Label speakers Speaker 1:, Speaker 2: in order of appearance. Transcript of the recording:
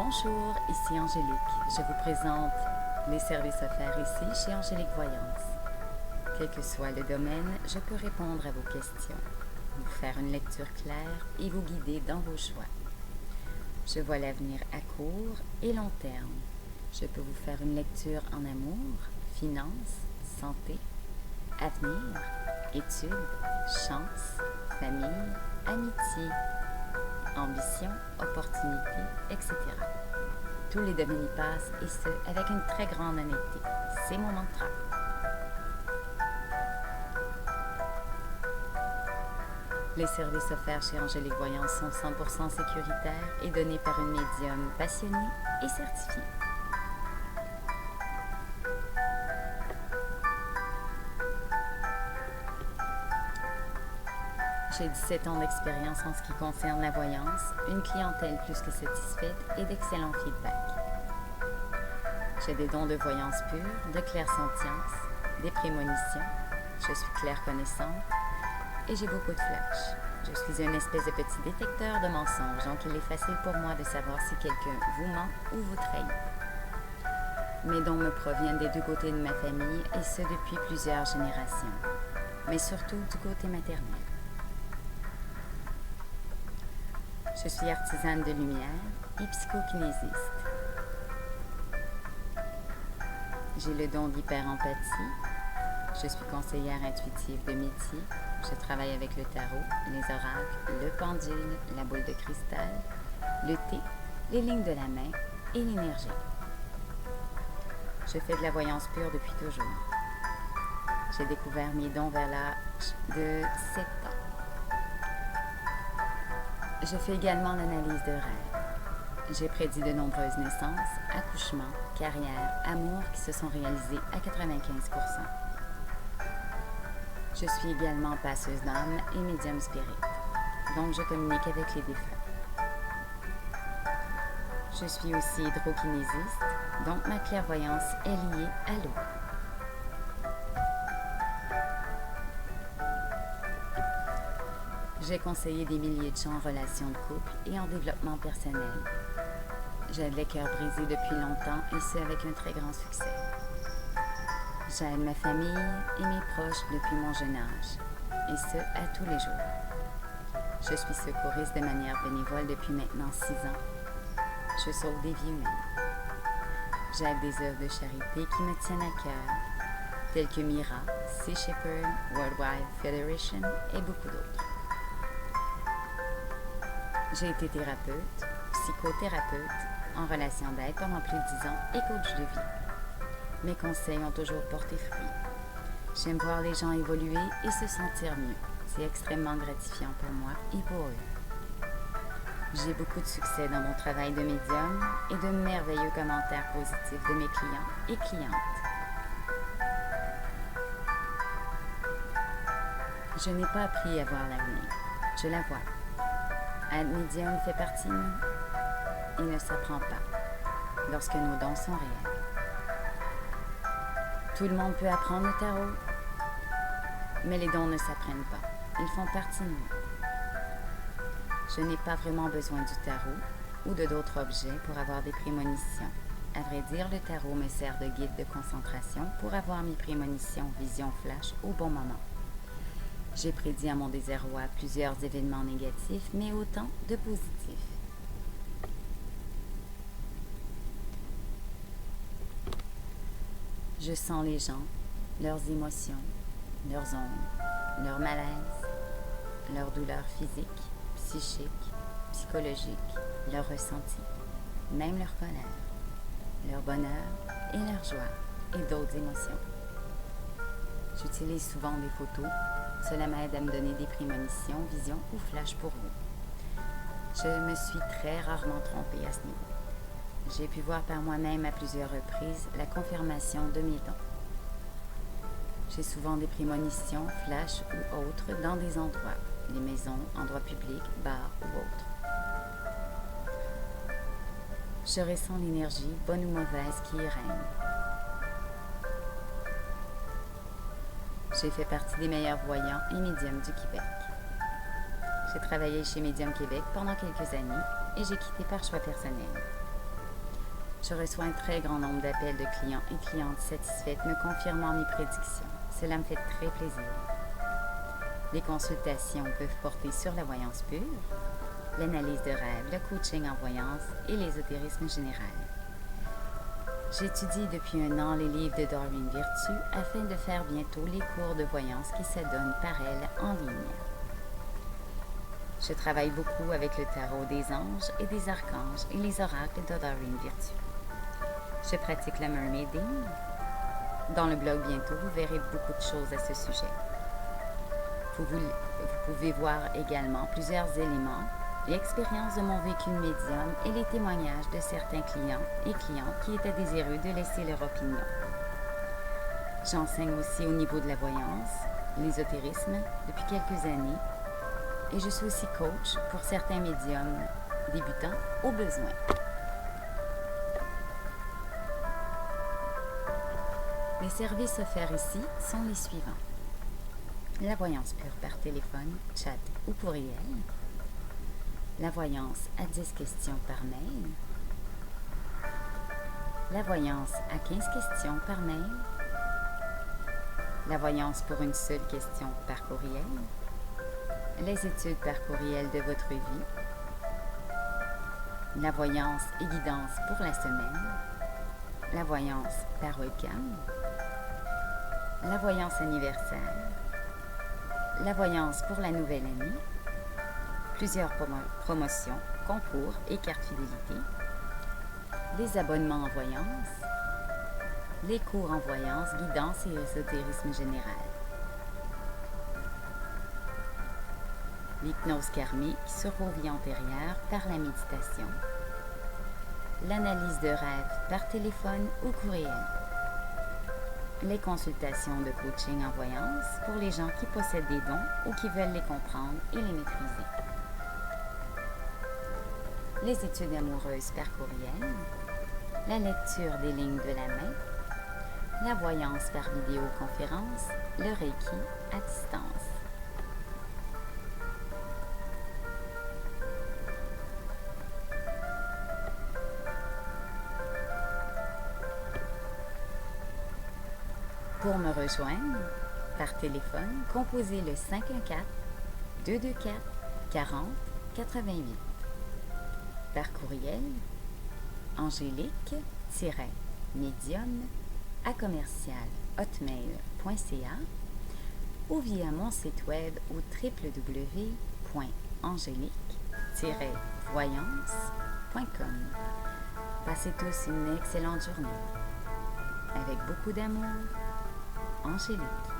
Speaker 1: Bonjour, ici Angélique. Je vous présente les services offerts ici chez Angélique Voyance. Quel que soit le domaine, je peux répondre à vos questions, vous faire une lecture claire et vous guider dans vos choix. Je vois l'avenir à court et long terme. Je peux vous faire une lecture en amour, finances, santé, avenir, études, chance, famille, amitié, ambition, opportunité, etc. Tous les domaines y passent et ce, avec une très grande honnêteté. C'est mon mantra. Les services offerts chez Angélique Voyance sont 100% sécuritaires et donnés par une médium passionnée et certifiée. J'ai 17 ans d'expérience en ce qui concerne la voyance, une clientèle plus que satisfaite et d'excellents feedbacks. J'ai des dons de voyance pure, de clairsentience, des prémonitions, je suis claire-connaissante et j'ai beaucoup de flash. Je suis une espèce de petit détecteur de mensonges, donc il est facile pour moi de savoir si quelqu'un vous ment ou vous trahit. Mes dons me proviennent des deux côtés de ma famille et ce depuis plusieurs générations, mais surtout du côté maternel. Je suis artisane de lumière et psychokinésiste. J'ai le don d'hyper-empathie. Je suis conseillère intuitive de métier. Je travaille avec le tarot, les oracles, le pendule, la boule de cristal, le thé, les lignes de la main et l'énergie. Je fais de la voyance pure depuis toujours. J'ai découvert mes dons vers l'âge de 7 ans. Je fais également l'analyse de rêves. J'ai prédit de nombreuses naissances, accouchements, carrières, amours qui se sont réalisés à 95%. Je suis également passeuse d'âme et médium spirit, donc je communique avec les défunts. Je suis aussi hydrokinésiste, donc ma clairvoyance est liée à l'eau. J'ai conseillé des milliers de gens en relation de couple et en développement personnel. J'aide les cœurs brisés depuis longtemps et ce avec un très grand succès. J'aide ma famille et mes proches depuis mon jeune âge, et ce à tous les jours. Je suis secouriste de manière bénévole depuis maintenant 6 ans. Je sauve des vies humaines. J'aide des œuvres de charité qui me tiennent à cœur, telles que Mira, Sea Shepherd, Worldwide Federation et beaucoup d'autres. J'ai été thérapeute, psychothérapeute, en relation d'aide pendant plus de 10 ans et coach de vie. Mes conseils ont toujours porté fruit. J'aime voir les gens évoluer et se sentir mieux. C'est extrêmement gratifiant pour moi et pour eux. J'ai beaucoup de succès dans mon travail de médium et de merveilleux commentaires positifs de mes clients et clientes. Je n'ai pas appris à voir l'avenir. Je la vois. Être médium fait partie de nous. Il ne s'apprend pas lorsque nos dons sont réels. Tout le monde peut apprendre le tarot, mais les dons ne s'apprennent pas. Ils font partie de nous. Je n'ai pas vraiment besoin du tarot ou de d'autres objets pour avoir des prémonitions. À vrai dire, le tarot me sert de guide de concentration pour avoir mes prémonitions, visions flash au bon moment. J'ai prédit à mon désarroi plusieurs événements négatifs, mais autant de positifs. Je sens les gens, leurs émotions, leurs ombres, leurs malaises, leurs douleurs physiques, psychiques, psychologiques, leurs ressentis, même leur colère, leur bonheur et leur joie et d'autres émotions. J'utilise souvent des photos. Cela m'aide à me donner des prémonitions, visions ou flashs pour vous. Je me suis très rarement trompée à ce niveau. J'ai pu voir par moi-même à plusieurs reprises la confirmation de mes dons. J'ai souvent des prémonitions, flashs ou autres dans des endroits, les maisons, endroits publics, bars ou autres. Je ressens l'énergie, bonne ou mauvaise, qui y règne. J'ai fait partie des meilleurs voyants et médiums du Québec. J'ai travaillé chez Médium Québec pendant quelques années et j'ai quitté par choix personnel. Je reçois un très grand nombre d'appels de clients et clientes satisfaites me confirmant mes prédictions. Cela me fait très plaisir. Les consultations peuvent porter sur la voyance pure, l'analyse de rêve, le coaching en voyance et l'ésotérisme général. J'étudie depuis un an les livres de Doreen Virtue afin de faire bientôt les cours de voyance qui s'adonnent par elle en ligne. Je travaille beaucoup avec le tarot des anges et des archanges et les oracles de Doreen Virtue. Je pratique le mermaiding. Dans le blog bientôt, vous verrez beaucoup de choses à ce sujet. Vous pouvez voir également plusieurs éléments et expériences de mon vécu médium et les témoignages de certains clients et clientes qui étaient désireux de laisser leur opinion. J'enseigne aussi au niveau de la voyance, l'ésotérisme depuis quelques années et je suis aussi coach pour certains médiums débutants au besoin. Les services offerts ici sont les suivants. La voyance pure par téléphone, chat ou courriel. La voyance à 10 questions par mail. La voyance à 15 questions par mail. La voyance pour une seule question par courriel. Les études par courriel de votre vie. La voyance et guidance pour la semaine. La voyance par webcam. La voyance anniversaire. La voyance pour la nouvelle année. Plusieurs promotions, concours et cartes fidélité. Les abonnements en voyance. Les cours en voyance, guidance et ésotérisme général. L'hypnose karmique sur vos vies antérieures par la méditation. L'analyse de rêve par téléphone ou courriel. Les consultations de coaching en voyance pour les gens qui possèdent des dons ou qui veulent les comprendre et les maîtriser. Les études amoureuses par courriel. La lecture des lignes de la main. La voyance par vidéoconférence. Le Reiki à distance. Pour me rejoindre par téléphone, composez le 514-224-40-88. Par courriel, angélique-medium@hotmail.ca ou via mon site web au www.angélique-voyance.com. Passez tous une excellente journée. Avec beaucoup d'amour, Angélique.